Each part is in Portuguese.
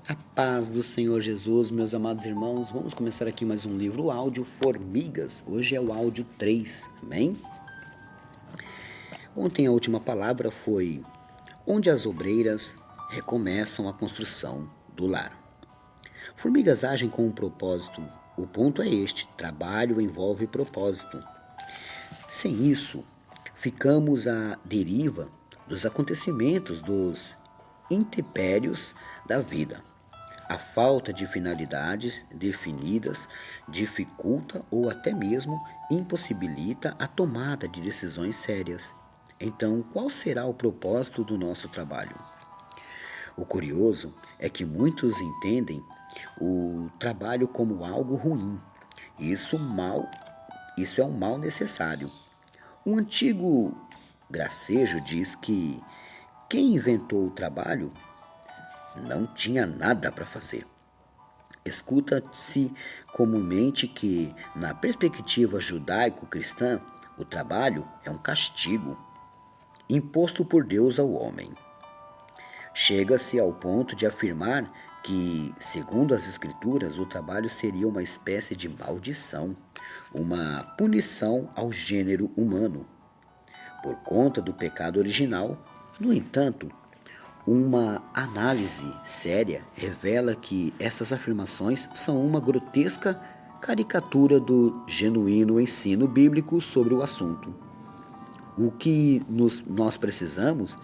A paz do Senhor Jesus, meus amados irmãos, vamos começar aqui mais um livro áudio, Formigas. Hoje é o áudio 3, amém? Ontem a última palavra foi onde as obreiras recomeçam a construção do lar. Formigas agem com um propósito. O ponto é este: trabalho envolve propósito. Sem isso, ficamos à deriva dos acontecimentos, dos intempéries da vida. A falta de finalidades definidas dificulta ou até mesmo impossibilita a tomada de decisões sérias. Então, qual será o propósito do nosso trabalho? O curioso é que muitos entendem o trabalho como algo ruim. Isso é um mal necessário. Um antigo gracejo diz que quem inventou o trabalho não tinha nada para fazer. Escuta-se comumente que, na perspectiva judaico-cristã, o trabalho é um castigo imposto por Deus ao homem. Chega-se ao ponto de afirmar que, segundo as Escrituras, o trabalho seria uma espécie de maldição, uma punição ao gênero humano, por conta do pecado original. No entanto, uma análise séria revela que essas afirmações são uma grotesca caricatura do genuíno ensino bíblico sobre o assunto. O que nós precisamos,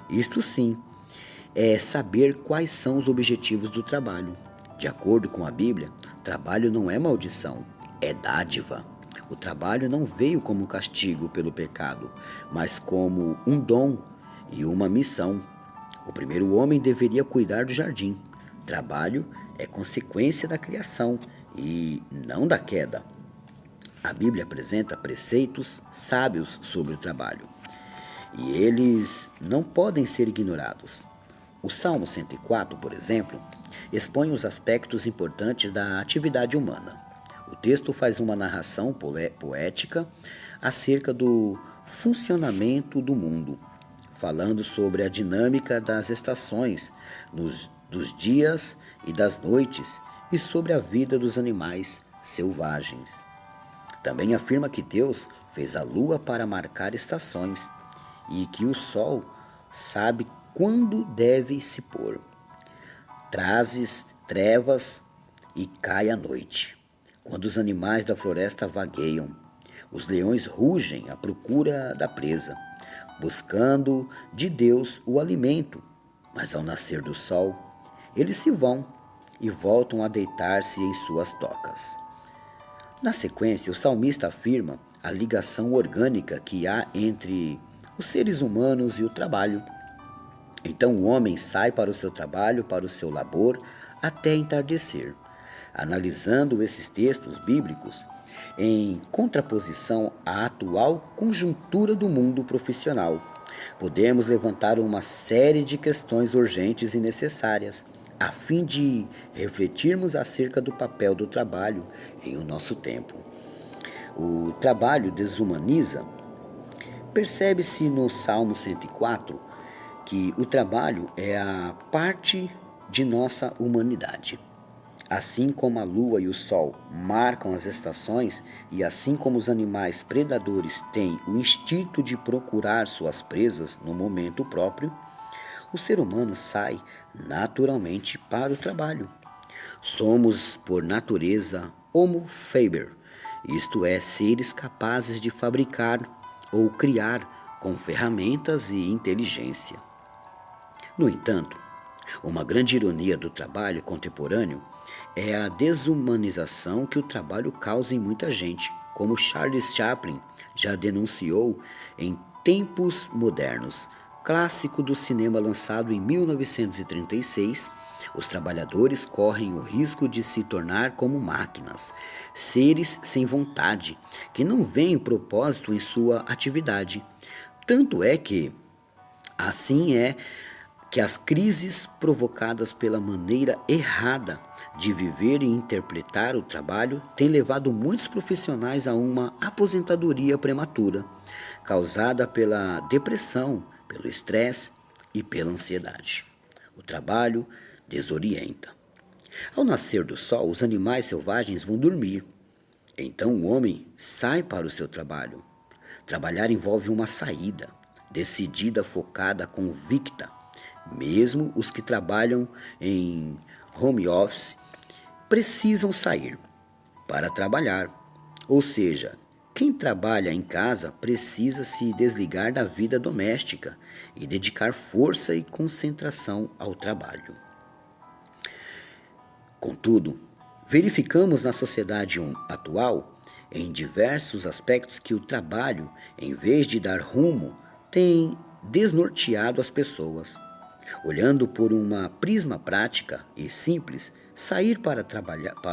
isto sim, é saber quais são os objetivos do trabalho. De acordo com a Bíblia, trabalho não é maldição, é dádiva. O trabalho não veio como castigo pelo pecado, mas como um dom e uma missão. O primeiro homem deveria cuidar do jardim. Trabalho é consequência da criação e não da queda. A Bíblia apresenta preceitos sábios sobre o trabalho, e eles não podem ser ignorados. O Salmo 104, por exemplo, expõe os aspectos importantes da atividade humana. O texto faz uma narração poética acerca do funcionamento do mundo, falando sobre a dinâmica das estações, dos dias e das noites, e sobre a vida dos animais selvagens. Também afirma que Deus fez a lua para marcar estações e que o sol sabe quando deve se pôr. Trazes trevas e cai a noite. Quando os animais da floresta vagueiam, os leões rugem à procura da presa, buscando de Deus o alimento. Mas ao nascer do sol, eles se vão e voltam a deitar-se em suas tocas. Na sequência, o salmista afirma a ligação orgânica que há entre os seres humanos e o trabalho. Então o homem sai para o seu trabalho, para o seu labor, até entardecer. Analisando esses textos bíblicos, em contraposição à atual conjuntura do mundo profissional, podemos levantar uma série de questões urgentes e necessárias, a fim de refletirmos acerca do papel do trabalho em o nosso tempo. O trabalho desumaniza. Percebe-se no Salmo 104 que o trabalho é a parte de nossa humanidade. Assim como a lua e o sol marcam as estações, e assim como os animais predadores têm o instinto de procurar suas presas no momento próprio, o ser humano sai naturalmente para o trabalho. Somos, por natureza, Homo faber, isto é, seres capazes de fabricar ou criar com ferramentas e inteligência. No entanto, uma grande ironia do trabalho contemporâneo é a desumanização que o trabalho causa em muita gente, como Charles Chaplin já denunciou em Tempos Modernos, clássico do cinema lançado em 1936. Os trabalhadores correm o risco de se tornar como máquinas, seres sem vontade, que não veem propósito em sua atividade. Tanto é que assim é que as crises provocadas pela maneira errada de viver e interpretar o trabalho têm levado muitos profissionais a uma aposentadoria prematura, causada pela depressão, pelo estresse e pela ansiedade. O trabalho desorienta. Ao nascer do sol, os animais selvagens vão dormir. Então o homem sai para o seu trabalho. Trabalhar envolve uma saída, decidida, focada, convicta. Mesmo os que trabalham em home office precisam sair para trabalhar. Ou seja, quem trabalha em casa precisa se desligar da vida doméstica e dedicar força e concentração ao trabalho. Contudo, verificamos na sociedade atual, em diversos aspectos, que o trabalho, em vez de dar rumo, tem desnorteado as pessoas. Olhando por uma prisma prática e simples, sair para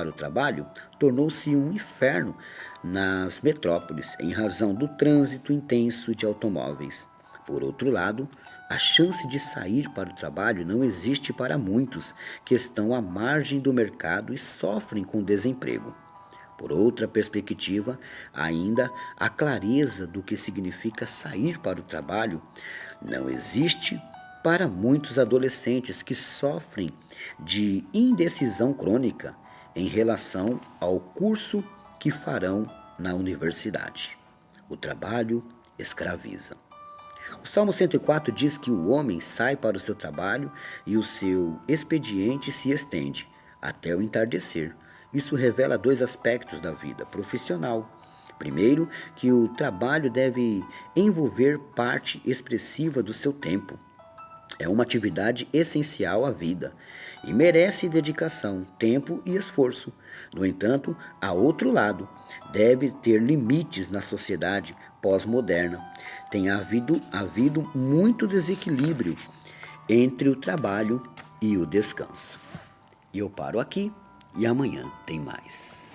o trabalho tornou-se um inferno nas metrópoles, em razão do trânsito intenso de automóveis. Por outro lado, a chance de sair para o trabalho não existe para muitos que estão à margem do mercado e sofrem com desemprego. Por outra perspectiva, ainda a clareza do que significa sair para o trabalho não existe para muitos adolescentes que sofrem de indecisão crônica em relação ao curso que farão na universidade. O trabalho escraviza. O Salmo 104 diz que o homem sai para o seu trabalho e o seu expediente se estende até o entardecer. Isso revela dois aspectos da vida profissional. Primeiro, que o trabalho deve envolver parte expressiva do seu tempo. É uma atividade essencial à vida e merece dedicação, tempo e esforço. No entanto, há outro lado, deve ter limites na sociedade pós-moderna. Tem havido muito desequilíbrio entre o trabalho e o descanso. E eu paro aqui e amanhã tem mais.